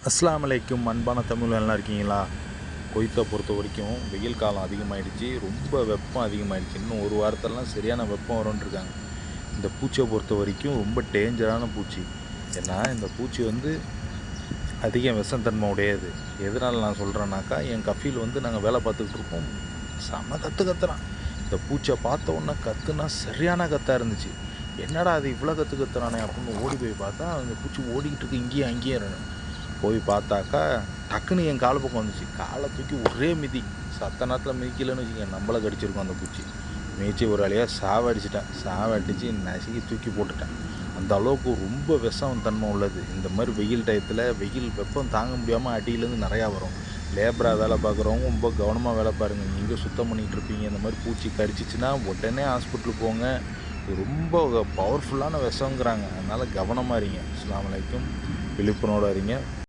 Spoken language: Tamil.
அஸ்ஸலாமு அலைக்கும் அன்பான தமிழ் நல்லா இருக்கீங்களா? குவைத்தை பொறுத்த வரைக்கும் வெயில் காலம் அதிகமாகிடுச்சு, ரொம்ப வெப்பம் அதிகமாகிடுச்சு. இன்னும் ஒரு வாரத்திலலாம் சரியான வெப்பம் வரும்ன்ருக்காங்க. இந்த பூச்சியை பொறுத்த வரைக்கும் ரொம்ப டேஞ்சரான பூச்சி. ஏன்னா இந்த பூச்சி வந்து அதிக விஷத்தன்மை உடையது. எதனால் நான் சொல்கிறேன்னாக்கா, என் கஃபீல் வந்து நாங்கள் வேலை பார்த்துக்கிட்டு இருக்கோம், செம கத்துறான். இந்த பூச்சியை பார்த்த உடனே கத்துனா சரியான கத்தாக இருந்துச்சு. என்னடா அது இவ்வளோ கத்துறானே அப்படின்னு ஓடி போய் பார்த்தா, அந்த பூச்சி ஓடிக்கிட்டு இருக்கு இங்கேயும் அங்கேயும். போய் பார்த்தாக்கா டக்குன்னு என் கால் பக்கம் வந்துச்சு. காலை தூக்கி ஒரே மிதி. சத்த நேரத்தில் மிதிக்கலன்னு வச்சுக்கோங்க, நம்மளை கடிச்சிருக்கோம் அந்த பூச்சி. மிதிச்சு ஒரு வழியாக சாவடிச்சு நசுக்கி தூக்கி போட்டுட்டேன். அந்த அளவுக்கு ரொம்ப விஷம் தன்மை உள்ளது. இந்த மாதிரி வெயில் டயத்தில் வெயில் வெப்பம் தாங்க முடியாமல் அடியிலேருந்து நிறையா வரும். லேபராக வேலை பார்க்குறவங்க ரொம்ப கவனமாக வேலை பாருங்கள். நீங்கள் சுத்தம் பண்ணிகிட்டு இருப்பீங்க, இந்த மாதிரி பூச்சி கடிச்சிச்சின்னா உடனே ஹாஸ்பிட்டலுக்கு போங்க. இது ரொம்ப பவர்ஃபுல்லான விஷங்கிறாங்க. அதனால் கவனமாக இருங்க. அஸ்ஸலாமு அலைக்கும். விழிப்புணர்வோடு இருங்க.